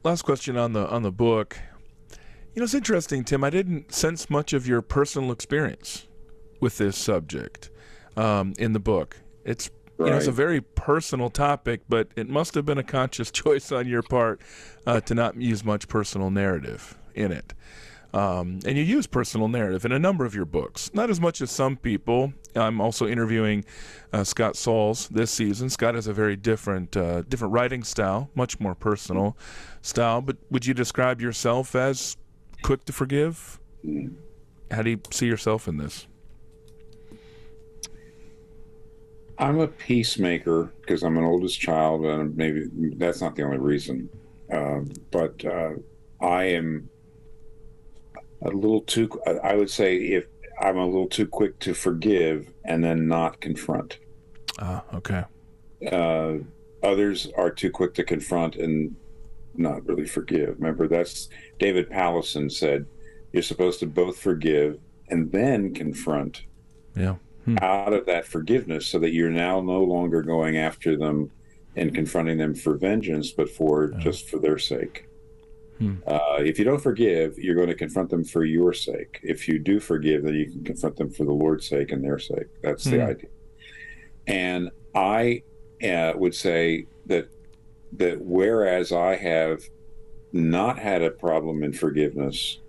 Last question on the book. It's interesting, Tim. I didn't sense much of your personal experience with this subject in the book. It's it's a very personal topic, but it must have been a conscious choice on your part to not use much personal narrative in it. And you use personal narrative in a number of your books, not as much as some people. I'm also interviewing Scott Sauls this season. Scott has a very different writing style, much more personal style. But would you describe yourself as quick to forgive? How do you see yourself in this? I'm a peacemaker because I'm an oldest child, and maybe that's not the only reason. But I am a little too, I would say, if I'm a little too quick to forgive and then not confront. Okay. Others are too quick to confront and not really forgive. Remember, that's David Pallison said, you're supposed to both forgive and then confront. Yeah. Out of that forgiveness, so that you're now no longer going after them and confronting them for vengeance, but just for their sake. If you don't forgive, you're going to confront them for your sake. If you do forgive, then you can confront them for the Lord's sake and their sake. That's the idea. And I would say that whereas I have not had a problem in forgiveness,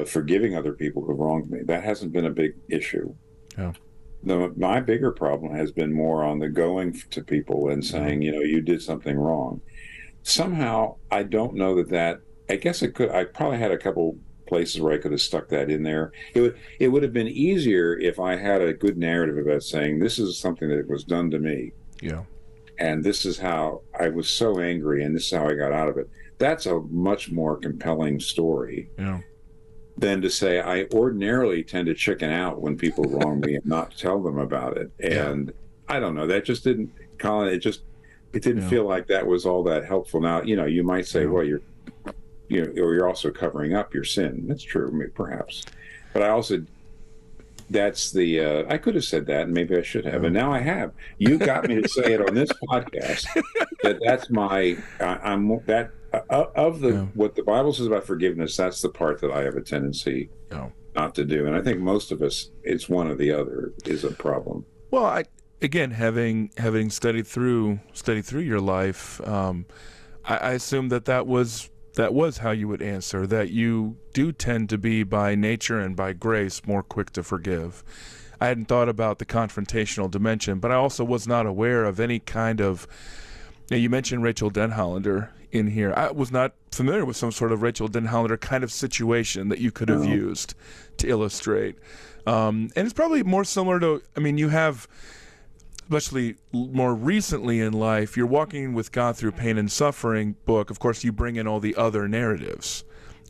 forgiving other people who wronged me, that hasn't been a big issue. Yeah. My bigger problem has been more on the going to people and saying, you did something wrong. Somehow, I don't know that I guess it could. I probably had a couple places where I could have stuck that in there. It would have been easier if I had a good narrative about saying, this is something that was done to me. Yeah. And this is how I was so angry, and this is how I got out of it. That's a much more compelling story. Yeah. Than to say I ordinarily tend to chicken out when people wrong me and not tell them about it. And I don't know, that just didn't, Colin, it didn't feel like that was all that helpful. Now, you might say, well, you're also covering up your sin. That's true, perhaps. But I also, that's I could have said that, and maybe I should have, and now I have. You got me to say it on this podcast, that's my, what the Bible says about forgiveness, that's the part that I have a tendency not to do. And I think most of us, it's one or the other is a problem. Well, again, having studied through your life, I assume that was how you would answer, that you do tend to be by nature and by grace more quick to forgive. I hadn't thought about the confrontational dimension, but I also was not aware of any kind of, you mentioned Rachel Denhollander in here. I was not familiar with some sort of Rachel Denhollander kind of situation that you could have used to illustrate. And it's probably more similar to, you have, especially more recently in life, you're Walking with God Through Pain and Suffering book. Of course, you bring in all the other narratives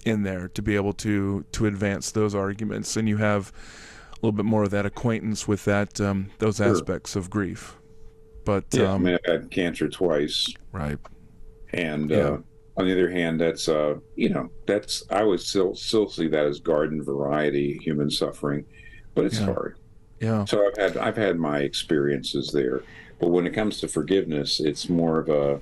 in there to be able to advance those arguments. And you have a little bit more of that acquaintance with that, those aspects of grief. But I've had cancer twice. Right. And on the other hand, that's I would still see that as garden variety human suffering, but it's hard. Yeah. So I've had my experiences there, but when it comes to forgiveness, it's more of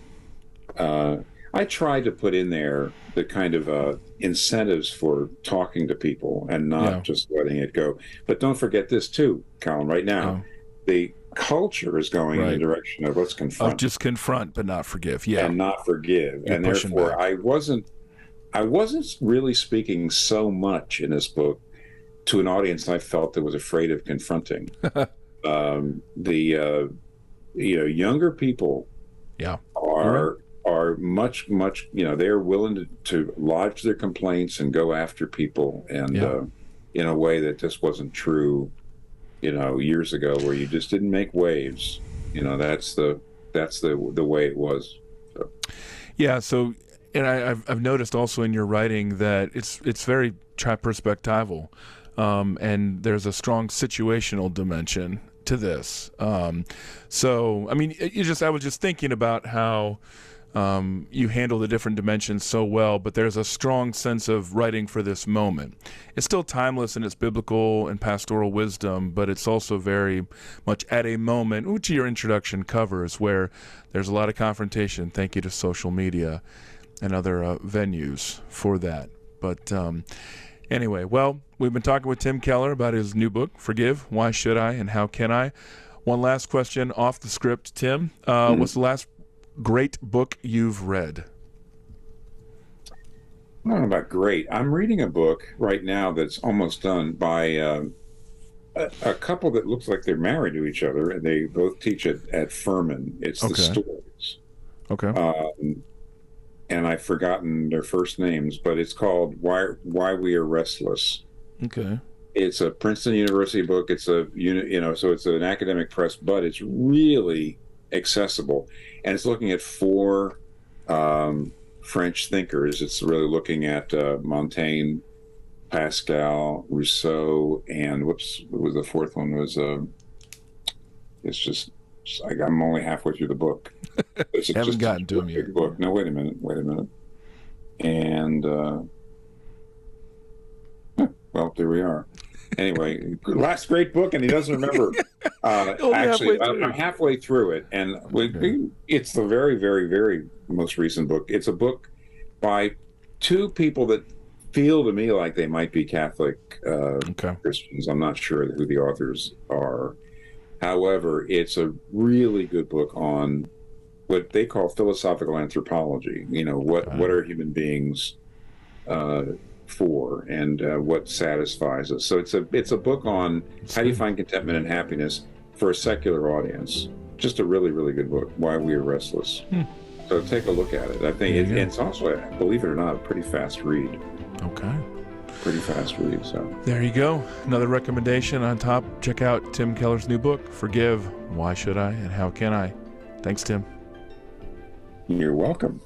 I try to put in there the kind of incentives for talking to people and not just letting it go. But don't forget this too, Colin. Right now, the culture is going in the direction of let's confront. Oh, just confront, but not forgive. Yeah, and not forgive. And therefore, back. I wasn't really speaking so much in this book to an audience I felt that was afraid of confronting. Younger people are much, they're willing to lodge their complaints and go after people, and in a way that just wasn't true, years ago, where you just didn't make waves. That's the way it was. So. Yeah. So, and I've noticed also in your writing that it's very triperspectival. And there's a strong situational dimension to this. I was just thinking about how you handle the different dimensions so well, but there's a strong sense of writing for this moment. It's still timeless in its biblical and pastoral wisdom, but it's also very much at a moment, which your introduction covers, where there's a lot of confrontation. Thank you to social media and other venues for that. But anyway, well, we've been talking with Tim Keller about his new book, Forgive, Why Should I, and How Can I? One last question off the script, Tim. What's the last great book you've read? I don't know about great. I'm reading a book right now that's almost done by a couple that looks like they're married to each other, and they both teach at Furman. It's The Stories. Okay. And I've forgotten their first names, but it's called Why We Are Restless. Okay. It's a Princeton University book. It's so it's an academic press, but it's really accessible. And it's looking at four French thinkers. It's really looking at Montaigne, Pascal, Rousseau, and what was the fourth one? It's just, I'm only halfway through the book. It's Haven't gotten to him yet. Book. No, wait a minute. And well, there we are. Anyway, last great book, and he doesn't remember. Actually, I'm halfway through it, and it's the very, very, very most recent book. It's a book by two people that feel to me like they might be Catholic Christians. I'm not sure who the authors are. However, it's a really good book on what they call philosophical anthropology. What are human beings for, and what satisfies us. So it's a book on how do you find contentment and happiness for a secular audience. Just a really, really good book, Why We Are Restless. So take a look at it. I think it's also, believe it or not, a pretty fast read. Okay. Pretty fast read. So there you go. Another recommendation on top. Check out Tim Keller's new book, Forgive, Why Should I, and How Can I? Thanks, Tim. You're welcome.